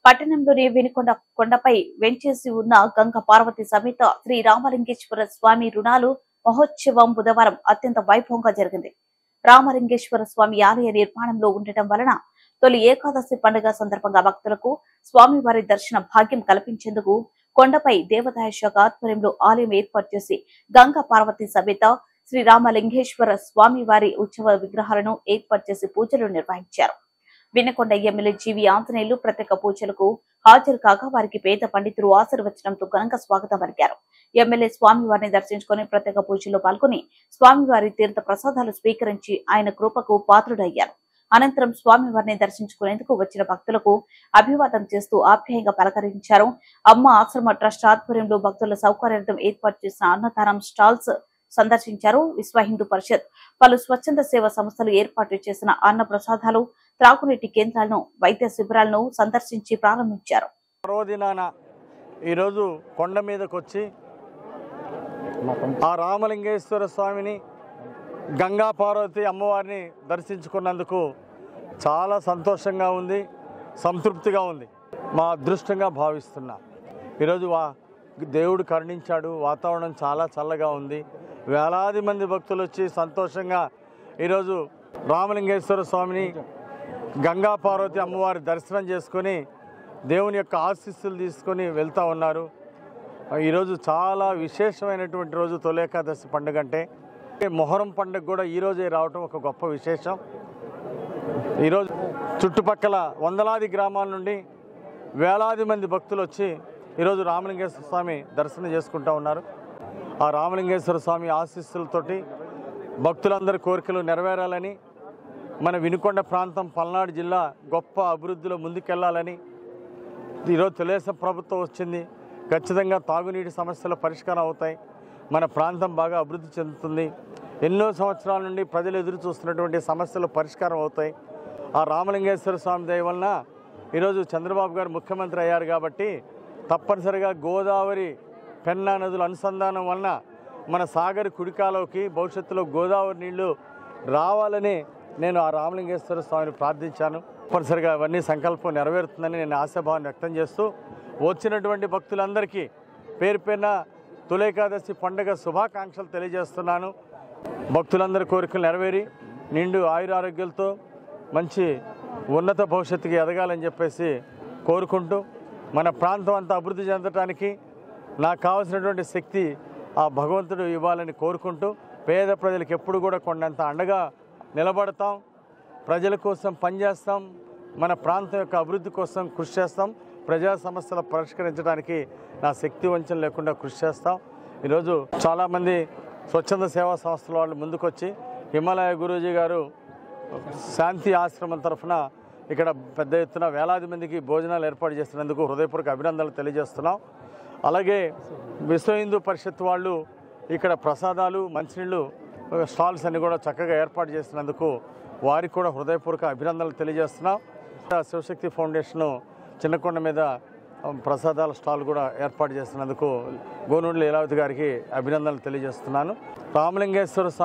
పట్టణంలోని వినుకొండ కొండపై వెంచేసి ఉన్న గంగ పార్వతి సమేత శ్రీ రామలింగేశ్వర స్వామి రుణాలు మహోత్సవం బుధవారం అత్యంత వైభవంగా జరిగింది. రామలింగేశ్వర స్వామి ఆలయ నిర్మాణంలో ఉండటం వలన తొలి ఏకాదశి పండుగ సందర్భంగా భక్తులకు స్వామివారి దర్శన భాగ్యం కల్పించేందుకు కొండపై దేవాదాయ శాఖ ఆధ్వర్యంలో ఆలయం ఏర్పాటు చేసి గంగ పార్వతి సమేత శ్రీ రామలింగేశ్వర స్వామివారి ఉత్సవ విగ్రహాలను ఏర్పాటు చేసి పూజలు నిర్వహించారు. వినుకొండ ఎమ్మెల్యే జీవి ఆంజనేయులు ప్రత్యేక పూజలకు హాజరు కాగా వారికి పేద పండితులు ఆశీర్వచనంతో ఘనంగా స్వాగతం పలికారు. ఎమ్మెల్యే స్వామివారిని దర్శించుకుని ప్రత్యేక పూజల్లో పాల్గొని స్వామివారి తీర్థ ప్రసాదాలు స్వీకరించి ఆయన కృపకు పాత్రుడయ్యారు. అనంతరం స్వామివారిని దర్శించుకునేందుకు వచ్చిన భక్తులకు అభివాదం చేస్తూ ఆప్యాయంగా పలకరించారు. అమ్మ ఆశ్రమ ట్రస్ట్ ఆధ్వర్యంలో భక్తుల సౌకర్యార్థం ఏర్పాటు చేసిన అన్నదానం స్టాల్స్ సందర్శించారు. విశ్వ హిందూ పరిషత్ పలు స్వచ్ఛంద సేవా సంస్థలు ఏర్పాటు చేసిన అన్న ప్రసాదాలు, త్రాగునీటి కేంద్రాలను, వైద్య శిబిరాలను సందర్శించి ప్రారంభించారు. ఈరోజు కొండ మీదకి వచ్చి ఆ రామలింగేశ్వర స్వామిని, గంగా పార్వతి అమ్మవారిని దర్శించుకున్నందుకు చాలా సంతోషంగా ఉంది, సంతృప్తిగా ఉంది. మా అదృష్టంగా భావిస్తున్నా. ఈరోజు దేవుడు కరుణించాడు. వాతావరణం చాలా చల్లగా ఉంది. వేలాది మంది భక్తులు వచ్చి సంతోషంగా ఈరోజు రామలింగేశ్వర స్వామిని, గంగా పార్వతి అమ్మవారి దర్శనం చేసుకొని దేవుని యొక్క ఆశీస్సులు తీసుకొని వెళ్తూ ఉన్నారు. ఈరోజు చాలా విశేషమైనటువంటి రోజు తొలి ఏకాదశి పండుగ. అంటే మొహరం పండుగ కూడా ఈరోజే రావటం ఒక గొప్ప విశేషం. ఈరోజు చుట్టుపక్కల వందలాది గ్రామాల నుండి వేలాది మంది భక్తులు వచ్చి ఈరోజు రామలింగేశ్వర స్వామి దర్శనం చేసుకుంటూ ఉన్నారు. ఆ రామలింగేశ్వర స్వామి ఆశీస్సులతోటి భక్తులందరి కోరికలు నెరవేరాలని, మన వినుకొండ ప్రాంతం పల్నాడు జిల్లా గొప్ప అభివృద్ధిలో ముందుకెళ్లాలని ఈరోజు తెలుగుదేశం ప్రభుత్వం వచ్చింది. ఖచ్చితంగా తాగునీటి సమస్యల పరిష్కారం అవుతాయి. మన ప్రాంతం బాగా అభివృద్ధి చెందుతుంది. ఎన్నో సంవత్సరాల నుండి ప్రజలు ఎదురు చూస్తున్నటువంటి సమస్యలు పరిష్కారం అవుతాయి. ఆ రామలింగేశ్వర స్వామి దయ వలన ఈరోజు చంద్రబాబు గారు ముఖ్యమంత్రి అయ్యారు కాబట్టి తప్పనిసరిగా గోదావరి, పెన్నా నదుల అనుసంధానం వలన మన సాగర్ కుడికాలోకి భవిష్యత్తులో గోదావరి నీళ్లు రావాలని నేను ఆ రామలింగేశ్వర స్వామిని ప్రార్థించాను. తప్పనిసరిగా అవన్నీ సంకల్పం నెరవేరుతుందని నేను ఆశాభావాన్ని వ్యక్తం చేస్తూ వచ్చినటువంటి భక్తులందరికీ పేరు పేరున తొలి ఏకాదశి పండుగ శుభాకాంక్షలు తెలియజేస్తున్నాను. భక్తులందరి కోరికలు నెరవేరి నిండు ఆయురారోగ్యాలతో మంచి ఉన్నత భవిష్యత్తుకి ఎదగాలని చెప్పేసి కోరుకుంటూ, మన ప్రాంతం అంతా అభివృద్ధి చెందడానికి నాకు కావాల్సినటువంటి శక్తి ఆ భగవంతుడు ఇవ్వాలని కోరుకుంటూ, పేద ప్రజలకు ఎప్పుడు కూడా కొండంత అండగా నిలబడతాం, ప్రజల కోసం పనిచేస్తాం, మన ప్రాంతం యొక్క అభివృద్ధి కోసం కృషి చేస్తాం, ప్రజా సమస్యలు పరిష్కరించడానికి నా శక్తి వంచన లేకుండా కృషి చేస్తాం. ఈరోజు చాలామంది స్వచ్ఛంద సేవా సంస్థల వాళ్ళు ముందుకొచ్చి హిమాలయ గురూజీ గారు శాంతి ఆశ్రమం తరఫున ఇక్కడ పెద్ద ఎత్తున వేలాది మందికి భోజనాలు ఏర్పాటు చేసినందుకు హృదయపూర్వక అభినందనలు తెలియజేస్తున్నాం. అలాగే విశ్వ హిందూ పరిషత్ వాళ్ళు ఇక్కడ ప్రసాదాలు, మంచినీళ్ళు స్టాల్స్ అన్ని కూడా చక్కగా ఏర్పాటు చేసినందుకు వారికి కూడా హృదయపూర్వక అభినందనలు తెలియజేస్తున్నాం. శివశక్తి ఫౌండేషను చిన్నకొండ మీద ప్రసాదాల స్టాల్ కూడా ఏర్పాటు చేసినందుకు గోనూళ్ళ లీలావతి గారికి అభినందనలు తెలియజేస్తున్నాను. రామలింగేశ్వర స్వామి